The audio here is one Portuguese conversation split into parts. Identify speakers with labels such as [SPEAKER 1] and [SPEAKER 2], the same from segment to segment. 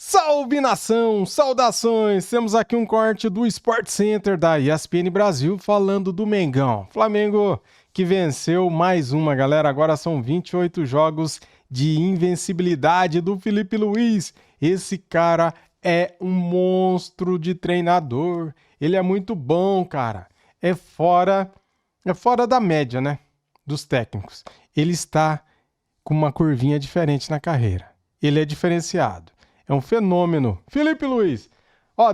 [SPEAKER 1] Salve nação, saudações! Temos aqui um corte do Sport Center da ESPN Brasil falando do Mengão. Flamengo que venceu mais uma, galera. Agora são 28 jogos de invencibilidade do Felipe Luiz. Esse cara é um monstro de treinador. Ele é muito bom, cara. É fora da média, né? Dos técnicos. Ele está com uma curvinha diferente na carreira. Ele é diferenciado. É um fenômeno. Felipe Luiz,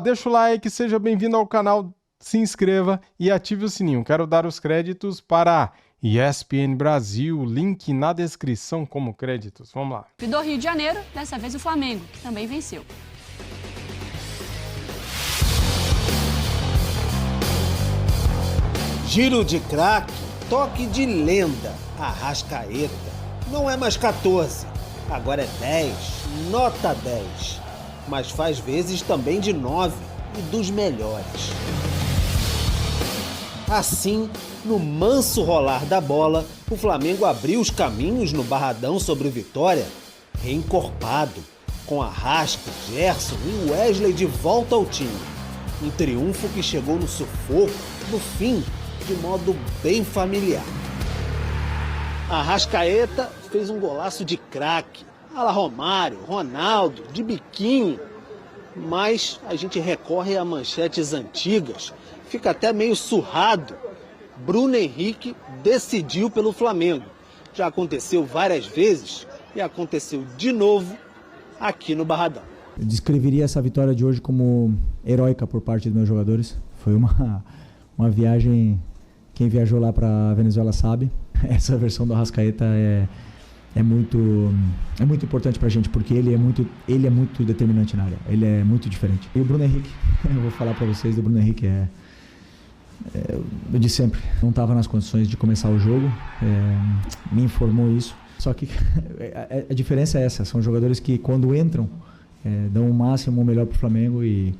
[SPEAKER 1] deixa o like, seja bem-vindo ao canal, se inscreva e ative o sininho. Quero dar os créditos para ESPN Brasil, link na descrição como créditos. Vamos lá.
[SPEAKER 2] Do Rio de Janeiro, dessa vez o Flamengo, que também venceu.
[SPEAKER 3] Giro de craque, toque de lenda, Arrascaeta. Não é mais 14, agora é 10, nota 10. Mas faz vezes também de 9 e dos melhores. Assim, no manso rolar da bola, o Flamengo abriu os caminhos no Barradão sobre o Vitória, reencorpado, com Arrasca, Gerson e Wesley de volta ao time. Um triunfo que chegou no sufoco, no fim, de modo bem familiar. Arrascaeta fez um golaço de craque, a la Romário, Ronaldo, de biquinho. Mas a gente recorre a manchetes antigas, fica até meio surrado. Bruno Henrique decidiu pelo Flamengo. Já aconteceu várias vezes e aconteceu de novo aqui no Barradão.
[SPEAKER 4] Eu descreveria essa vitória de hoje como heróica por parte dos meus jogadores. Foi uma viagem, quem viajou lá para a Venezuela sabe. Essa versão do Arrascaeta é muito importante pra gente, porque ele é muito determinante na área, ele é muito diferente. E o Bruno Henrique, eu vou falar pra vocês do Bruno Henrique, eu disse sempre, não estava nas condições de começar o jogo, me informou isso, só que a diferença é essa, são jogadores que quando entram, dão o máximo, o melhor pro Flamengo e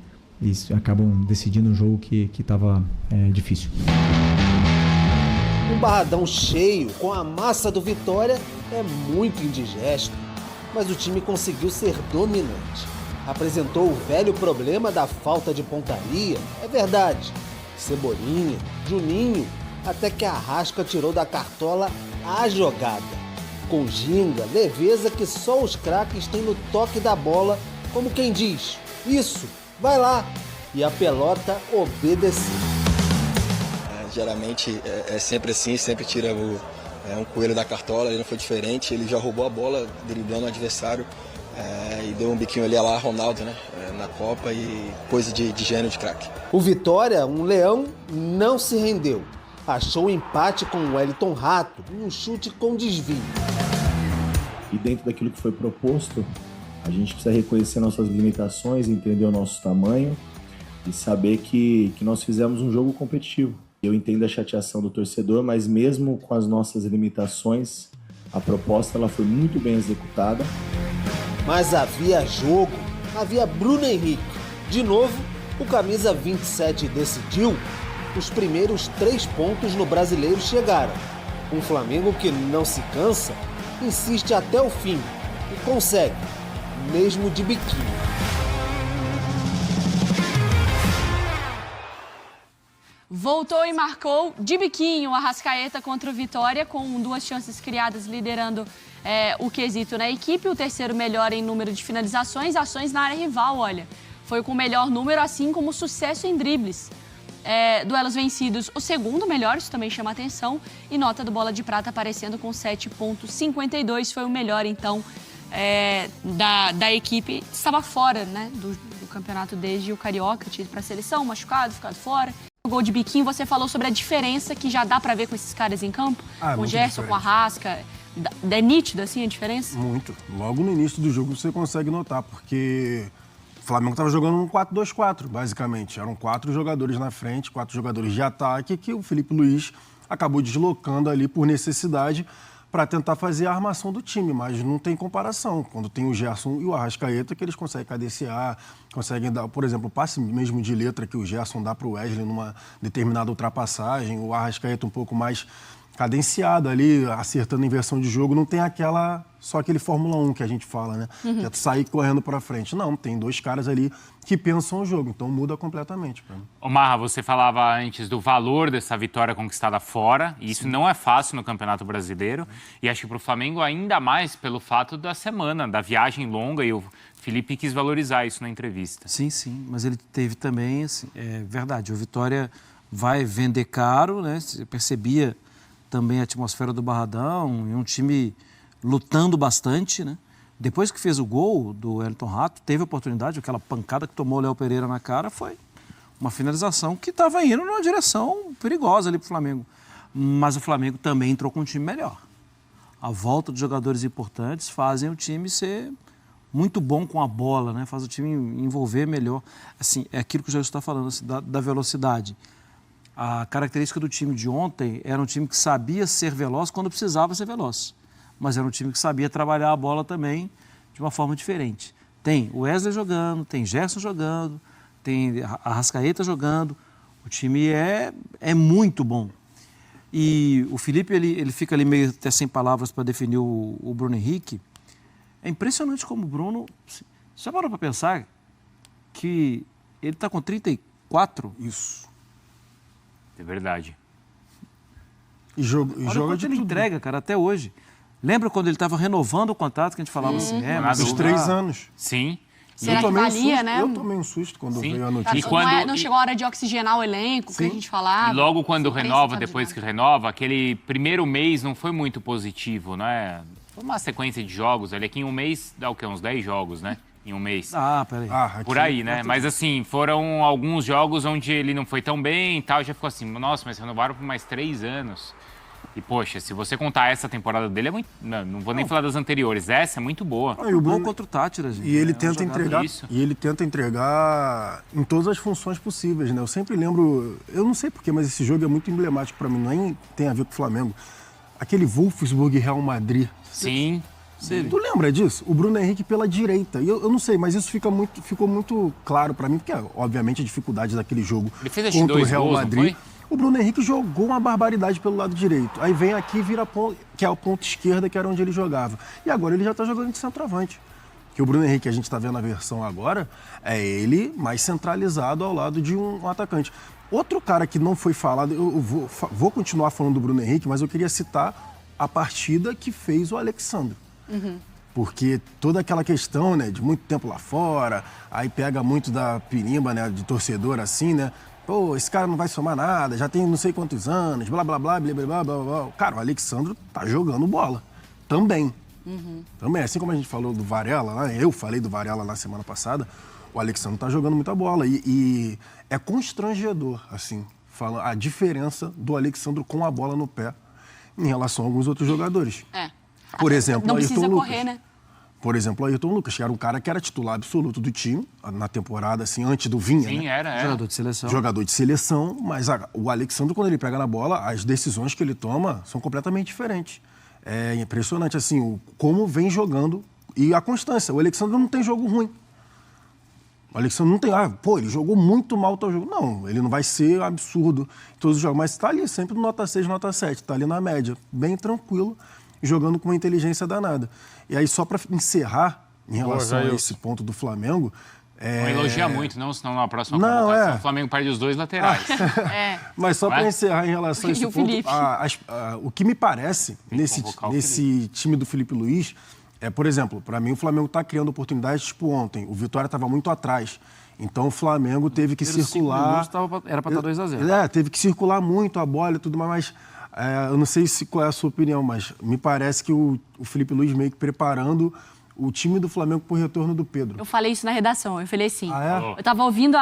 [SPEAKER 4] acabam decidindo um jogo que estava difícil.
[SPEAKER 3] Um Barradão cheio, com a massa do Vitória, é muito indigesto. Mas o time conseguiu ser dominante. Apresentou o velho problema da falta de pontaria, é verdade. Cebolinha, Juninho, até que a Arrasca tirou da cartola a jogada. Com ginga, leveza que só os craques têm no toque da bola, como quem diz, isso, vai lá. E a pelota obedeceu.
[SPEAKER 5] Geralmente é sempre assim, sempre tira um coelho da cartola, ele não foi diferente, ele já roubou a bola, driblando o adversário e deu um biquinho ali lá, Ronaldo, né, na Copa e coisa de gênio de craque.
[SPEAKER 3] O Vitória, um leão, não se rendeu. Achou o empate com o Wellington Rato, um chute com desvio.
[SPEAKER 6] E dentro daquilo que foi proposto, a gente precisa reconhecer nossas limitações, entender o nosso tamanho e saber que nós fizemos um jogo competitivo. Eu entendo a chateação do torcedor, mas mesmo com as nossas limitações, a proposta ela foi muito bem executada.
[SPEAKER 3] Mas havia jogo, havia Bruno Henrique. De novo, o camisa 27 decidiu. Os primeiros 3 pontos no Brasileiro chegaram. Um Flamengo que não se cansa, insiste até o fim e consegue, mesmo de biquinho.
[SPEAKER 2] Voltou e marcou de biquinho o Arrascaeta contra o Vitória, com 2 chances criadas, liderando o quesito na equipe. O terceiro melhor em número de finalizações, ações na área rival, olha. Foi com o melhor número, assim como sucesso em dribles. Duelos vencidos, o segundo melhor, isso também chama atenção. E nota do Bola de Prata aparecendo com 7,52, foi o melhor, então, da equipe. Estava fora, né, do campeonato desde o Carioca, tinha ido para a seleção, machucado, ficado fora. O gol de biquinho, você falou sobre a diferença que já dá pra ver com esses caras em campo? Com o Gerson, com a Arrasca. É nítido, assim, a diferença?
[SPEAKER 7] Muito. Logo no início do jogo você consegue notar, porque o Flamengo estava jogando um 4-2-4, basicamente. Eram 4 jogadores na frente, 4 jogadores de ataque, que o Felipe Luiz acabou deslocando ali por necessidade para tentar fazer a armação do time, mas não tem comparação. Quando tem o Gerson e o Arrascaeta, que eles conseguem cadenciar, conseguem dar, por exemplo, o passe mesmo de letra que o Gerson dá para o Wesley numa determinada ultrapassagem, o Arrascaeta um pouco mais cadenciado ali, acertando a inversão de jogo. Não tem só aquele Fórmula 1 que a gente fala, né? Que é tu sair correndo pra frente. Não, tem 2 caras ali que pensam o jogo, então muda completamente pra mim.
[SPEAKER 8] Ô Marra, você falava antes do valor dessa vitória conquistada fora, e isso não é fácil no Campeonato Brasileiro, e acho que para o Flamengo ainda mais pelo fato da semana, da viagem longa, e o Felipe quis valorizar isso na entrevista.
[SPEAKER 9] Sim, mas ele teve também, assim, é verdade, o Vitória vai vender caro, né? Você percebia também a atmosfera do Barradão, e um time lutando bastante, né? Depois que fez o gol do Wellington Rato, teve oportunidade, aquela pancada que tomou o Léo Pereira na cara, foi uma finalização que estava indo numa direção perigosa ali para o Flamengo. Mas o Flamengo também entrou com um time melhor. A volta de jogadores importantes fazem o time ser muito bom com a bola, né? Faz o time envolver melhor. Assim, é aquilo que o Jesus está falando, assim, da velocidade. A característica do time de ontem era um time que sabia ser veloz quando precisava ser veloz. Mas era um time que sabia trabalhar a bola também de uma forma diferente. Tem o Wesley jogando, tem Gerson jogando, tem a Arrascaeta jogando. O time é muito bom. E o Felipe, ele fica ali meio até sem palavras para definir o Bruno Henrique. É impressionante como o Bruno... Você já parou para pensar que ele está com 34?
[SPEAKER 7] Isso.
[SPEAKER 8] É verdade.
[SPEAKER 7] E joga de
[SPEAKER 9] ele
[SPEAKER 7] tudo.
[SPEAKER 9] entrega, cara, até hoje. Lembra quando ele estava renovando o contrato, que a gente falava assim,
[SPEAKER 7] Mas os 3 anos.
[SPEAKER 8] Sim.
[SPEAKER 2] Será que valia, né?
[SPEAKER 7] Eu tomei um susto quando veio a notícia.
[SPEAKER 8] E quando,
[SPEAKER 2] não chegou a hora de oxigenar o elenco, que a gente falava.
[SPEAKER 8] E logo quando renova, depois que renova, aquele primeiro mês não foi muito positivo, né? Foi uma sequência de jogos, ali aqui em um mês dá o quê? Uns 10 jogos, né? Em um mês.
[SPEAKER 9] Peraí.
[SPEAKER 8] Por aí, né? Mas assim, foram alguns jogos onde ele não foi tão bem e tal, já ficou assim, nossa, mas renovaram por mais 3 anos. E, poxa, se você contar essa temporada dele, é muito... Não vou nem falar das anteriores, essa é muito boa.
[SPEAKER 9] E o Bruno contra o Tátira, gente.
[SPEAKER 7] E ele tenta entregar em todas as funções possíveis, né? Eu sempre lembro, eu não sei porquê, mas esse jogo é muito emblemático pra mim, nem tem a ver com o Flamengo. Aquele Wolfsburg e Real Madrid.
[SPEAKER 8] Sim.
[SPEAKER 7] Tu lembra disso? O Bruno Henrique pela direita. E eu não sei, mas isso ficou muito claro pra mim, porque, obviamente, a dificuldade daquele jogo contra o Real Madrid. O Bruno Henrique jogou uma barbaridade pelo lado direito. Aí vem aqui e vira ponto, que é o ponto esquerda, que era onde ele jogava. E agora ele já tá jogando de centroavante. Que o Bruno Henrique, a gente tá vendo a versão agora, é ele mais centralizado ao lado de um atacante. Outro cara que não foi falado, eu vou continuar falando do Bruno Henrique, mas eu queria citar a partida que fez o Alexandre. Porque toda aquela questão, né, de muito tempo lá fora, aí pega muito da pirimba, né, de torcedor assim, né? Pô, esse cara não vai somar nada, já tem não sei quantos anos, blá, blá, blá, blá, blá, blá, blá, blá. Cara, o Alexandre tá jogando bola. Também. Também, assim como a gente falou do Varela, né? Eu falei do Varela na semana passada, o Alexandre tá jogando muita bola. E é constrangedor, assim, a diferença do Alexandre com a bola no pé em relação a alguns outros jogadores. Por exemplo,
[SPEAKER 2] não
[SPEAKER 7] o Ayrton
[SPEAKER 2] precisa
[SPEAKER 7] Lucas.
[SPEAKER 2] correr, né?
[SPEAKER 7] Por exemplo, o Ayrton Lucas, que era um cara que era titular absoluto do time na temporada, assim, antes do Vinha,
[SPEAKER 8] Sim,
[SPEAKER 7] né?
[SPEAKER 8] era.
[SPEAKER 9] Jogador de seleção.
[SPEAKER 7] Jogador de seleção, mas o Alexandre, quando ele pega na bola, as decisões que ele toma são completamente diferentes. É impressionante, assim, como vem jogando e a constância. O Alexandre não tem jogo ruim. O Alexandre não tem, ele jogou muito mal o teu jogo. Não, ele não vai ser absurdo em todos os jogos, mas está ali sempre no nota 6, nota 7, está ali na média, bem tranquilo, jogando com uma inteligência danada. E aí, só para encerrar, em relação a esse ponto do Flamengo...
[SPEAKER 8] Não elogia muito, não, senão na próxima convocação o Flamengo perde os 2 laterais.
[SPEAKER 7] Mas só para encerrar em relação a esse ponto, o que me parece nesse time do Felipe Luiz é, por exemplo, para mim o Flamengo está criando oportunidades, tipo ontem, o Vitória estava muito atrás. Então o Flamengo teve que circular...
[SPEAKER 9] Era para estar 2-0.
[SPEAKER 7] Teve que circular muito a bola e tudo mais. Eu não sei qual é a sua opinião, mas me parece que o Felipe Luiz meio que preparando o time do Flamengo pro retorno do Pedro.
[SPEAKER 2] Eu falei isso na redação, eu falei assim.
[SPEAKER 7] É?
[SPEAKER 2] Eu tava ouvindo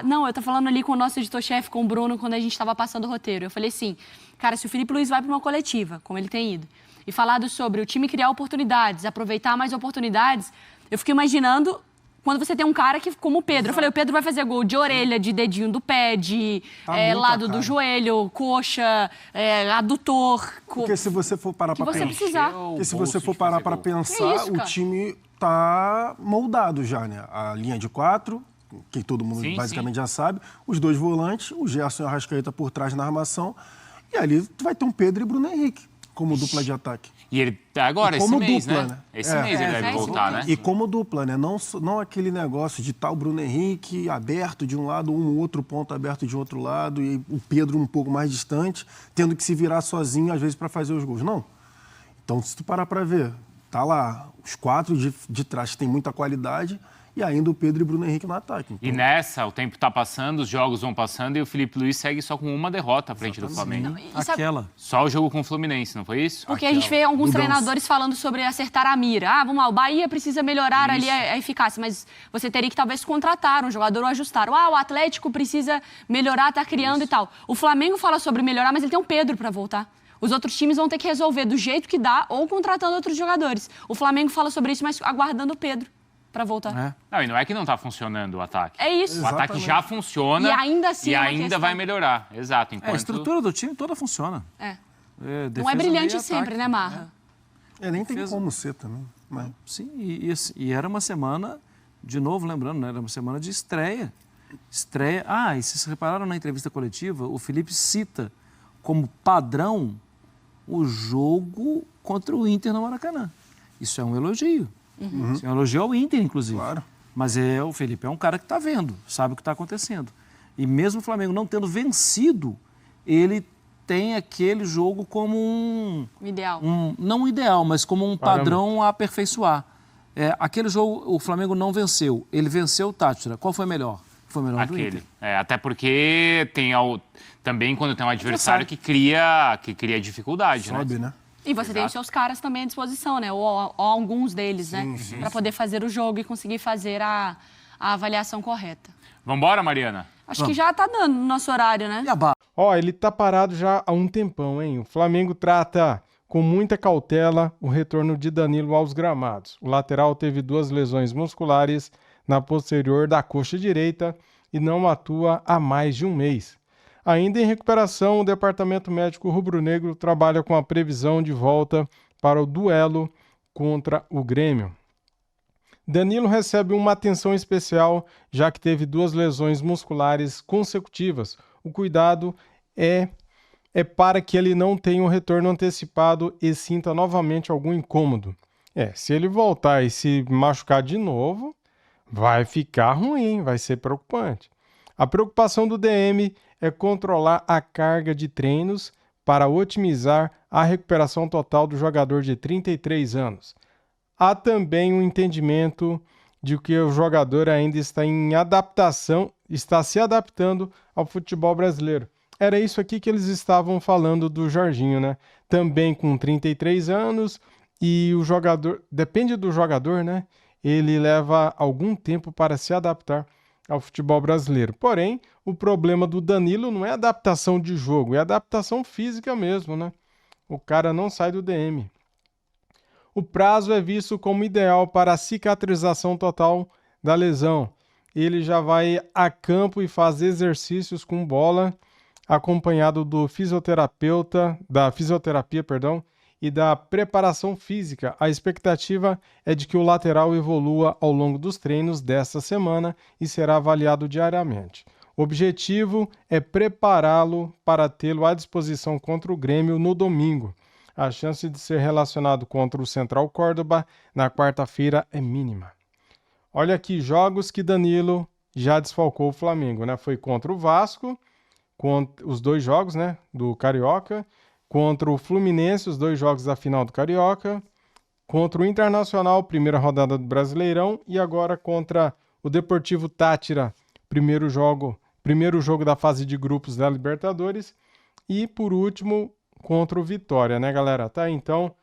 [SPEAKER 2] Não, eu tava falando ali com o nosso editor-chefe, com o Bruno, quando a gente tava passando o roteiro. Eu falei assim, cara, se o Felipe Luiz vai para uma coletiva, como ele tem ido, e falado sobre o time criar oportunidades, aproveitar mais oportunidades, eu fiquei imaginando quando você tem um cara que, como o Pedro, eu falei, o Pedro vai fazer gol de orelha, de dedinho do pé, de lado do joelho, coxa, adutor.
[SPEAKER 7] Porque se você for parar para pensar...
[SPEAKER 2] precisar.
[SPEAKER 7] Porque se você for parar para pensar, o time tá moldado já, né? A linha de 4, que todo mundo basicamente já sabe, os 2 volantes, o Gerson e o Arrascaeta por trás na armação, E ali tu vai ter um Pedro e Bruno Henrique como dupla de ataque.
[SPEAKER 8] E ele agora,
[SPEAKER 7] E
[SPEAKER 8] esse
[SPEAKER 7] como
[SPEAKER 8] mês,
[SPEAKER 7] dupla,
[SPEAKER 8] né?
[SPEAKER 7] né?
[SPEAKER 8] Esse mês ele deve voltar, né?
[SPEAKER 7] E como dupla, né? Não aquele negócio de tal Bruno Henrique aberto de um lado, um outro ponto aberto de outro lado, e o Pedro um pouco mais distante, tendo que se virar sozinho, às vezes, para fazer os gols. Não. Então, se tu parar para ver, tá lá os 4 de trás que tem muita qualidade e ainda o Pedro e Bruno Henrique no ataque. Então,
[SPEAKER 8] E nessa, o tempo tá passando, os jogos vão passando e o Felipe Luiz segue só com uma derrota à frente do Flamengo.
[SPEAKER 9] Aquela.
[SPEAKER 8] Só o jogo com o Fluminense, não foi isso?
[SPEAKER 2] Porque a gente vê alguns treinadores falando sobre acertar a mira. Ah, vamos lá, o Bahia precisa melhorar ali a eficácia, mas você teria que talvez contratar um jogador ou ajustar. Ah, o Atlético precisa melhorar, tá criando e tal. O Flamengo fala sobre melhorar, mas ele tem um Pedro para voltar. Os outros times vão ter que resolver do jeito que dá ou contratando outros jogadores. O Flamengo fala sobre isso, mas aguardando o Pedro para voltar.
[SPEAKER 8] Não, e não é que não tá funcionando o ataque.
[SPEAKER 2] É isso.
[SPEAKER 8] O ataque já funciona
[SPEAKER 2] E ainda assim é uma
[SPEAKER 8] ainda
[SPEAKER 2] questão.
[SPEAKER 8] vai melhorar. Exato.
[SPEAKER 9] A estrutura do time toda funciona.
[SPEAKER 2] Não é brilhante sempre, né, Marra?
[SPEAKER 7] nem tem como ser também. Mas...
[SPEAKER 9] Sim, e era uma semana, de novo lembrando, né, era uma semana de estreia. E vocês repararam na entrevista coletiva, o Felipe cita como padrão o jogo contra o Inter no Maracanã. Isso é um elogio. Isso é um elogio ao Inter, inclusive.
[SPEAKER 7] Claro.
[SPEAKER 9] Mas o Felipe é um cara que está vendo, sabe o que está acontecendo. E mesmo o Flamengo não tendo vencido, ele tem aquele jogo como um
[SPEAKER 2] Ideal.
[SPEAKER 9] não um ideal, mas como um padrão a aperfeiçoar. Aquele jogo, o Flamengo não venceu. Ele venceu o Tátira. Qual foi melhor? Foi melhor do Inter.
[SPEAKER 8] Até porque tem também quando tem um adversário que cria dificuldade,
[SPEAKER 7] Sobe, né?
[SPEAKER 2] E você tem os seus caras também à disposição, né? Ou alguns deles, né? Para poder fazer o jogo e conseguir fazer a avaliação correta.
[SPEAKER 8] Vambora, Mariana?
[SPEAKER 2] Acho que já tá dando no nosso horário, né?
[SPEAKER 9] E a barra?
[SPEAKER 1] Ele tá parado já há um tempão, hein? O Flamengo trata com muita cautela o retorno de Danilo aos gramados. O lateral teve 2 lesões musculares na posterior da coxa direita e não atua há mais de um mês. Ainda em recuperação, o departamento médico rubro-negro trabalha com a previsão de volta para o duelo contra o Grêmio. Danilo recebe uma atenção especial, já que teve 2 lesões musculares consecutivas. O cuidado é para que ele não tenha um retorno antecipado e sinta novamente algum incômodo. Se ele voltar e se machucar de novo, vai ficar ruim, vai ser preocupante. A preocupação do DM é controlar a carga de treinos para otimizar a recuperação total do jogador de 33 anos. Há também um entendimento de que o jogador ainda está em adaptação, está se adaptando ao futebol brasileiro. Era isso aqui que eles estavam falando do Jorginho, né? Também com 33 anos e o jogador, depende do jogador, né? Ele leva algum tempo para se adaptar ao futebol brasileiro. Porém, o problema do Danilo não é adaptação de jogo, é adaptação física mesmo, né? O cara não sai do DM. O prazo é visto como ideal para a cicatrização total da lesão. Ele já vai a campo e faz exercícios com bola, acompanhado da fisioterapia, e da preparação física. A expectativa é de que o lateral evolua ao longo dos treinos desta semana e será avaliado diariamente. O objetivo é prepará-lo para tê-lo à disposição contra o Grêmio no domingo. A chance de ser relacionado contra o Central Córdoba na quarta-feira é mínima. Olha aqui, jogos que Danilo já desfalcou o Flamengo, né? Foi contra o Vasco, os 2 jogos, né, do Carioca, contra o Fluminense, os 2 jogos da final do Carioca, contra o Internacional, primeira rodada do Brasileirão, e agora contra o Deportivo Tátira, primeiro jogo da fase de grupos da Libertadores, e por último contra o Vitória, né, galera? Tá, então,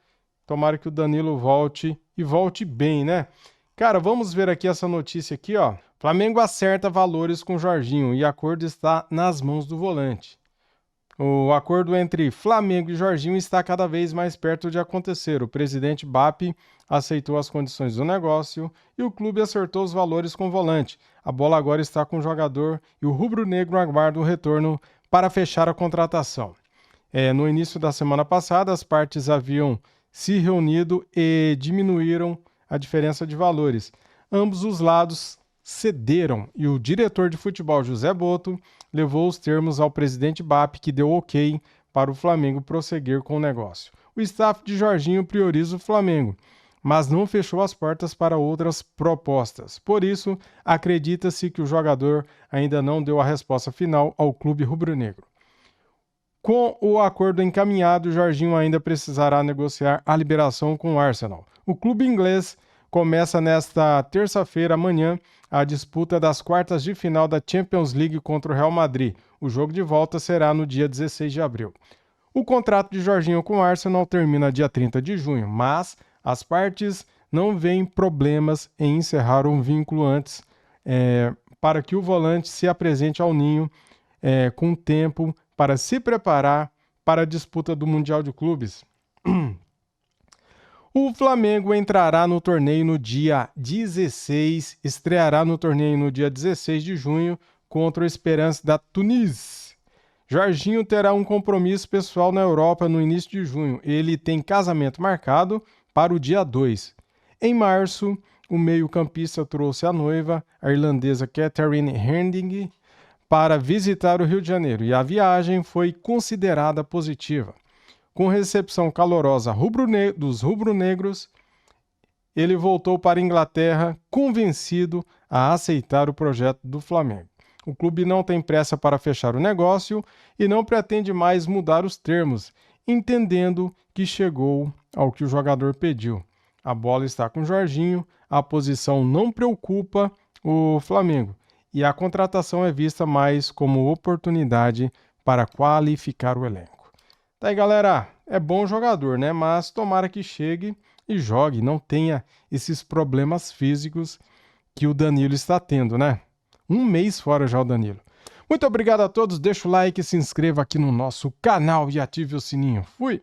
[SPEAKER 1] tomara que o Danilo volte e volte bem, né? Cara, vamos ver aqui essa notícia aqui, ó. Flamengo acerta valores com Jorginho e acordo está nas mãos do volante. O acordo entre Flamengo e Jorginho está cada vez mais perto de acontecer. O presidente BAP aceitou as condições do negócio e o clube acertou os valores com o volante. A bola agora está com o jogador e o rubro-negro aguarda o retorno para fechar a contratação. No início da semana passada, as partes haviam se reunido e diminuíram a diferença de valores. Ambos os lados cederam e o diretor de futebol, José Boto, levou os termos ao presidente BAP, que deu ok para o Flamengo prosseguir com o negócio. O staff de Jorginho prioriza o Flamengo, mas não fechou as portas para outras propostas. Por isso, acredita-se que o jogador ainda não deu a resposta final ao clube rubro-negro. Com o acordo encaminhado, Jorginho ainda precisará negociar a liberação com o Arsenal. O clube inglês começa nesta terça-feira, amanhã, a disputa das quartas de final da Champions League contra o Real Madrid. O jogo de volta será no dia 16 de abril. O contrato de Jorginho com o Arsenal termina dia 30 de junho, mas as partes não veem problemas em encerrar um vínculo antes para que o volante se apresente ao Ninho com tempo para se preparar para a disputa do Mundial de Clubes. O Flamengo entrará no torneio no dia 16, estreará no torneio no dia 16 de junho contra o Esperance da Tunis. Jorginho terá um compromisso pessoal na Europa no início de junho. Ele tem casamento marcado para o dia 2. Em março, o meio-campista trouxe a noiva, a irlandesa Catherine Herding, para visitar o Rio de Janeiro, e a viagem foi considerada positiva. Com recepção calorosa dos rubro-negros, ele voltou para a Inglaterra convencido a aceitar o projeto do Flamengo. O clube não tem pressa para fechar o negócio e não pretende mais mudar os termos, entendendo que chegou ao que o jogador pediu. A bola está com o Jorginho, a posição não preocupa o Flamengo e a contratação é vista mais como oportunidade para qualificar o elenco. Tá aí, galera, é bom jogador, né? Mas tomara que chegue e jogue, não tenha esses problemas físicos que o Danilo está tendo, né? 1 mês fora já o Danilo. Muito obrigado a todos, deixa o like, se inscreva aqui no nosso canal e ative o sininho. Fui!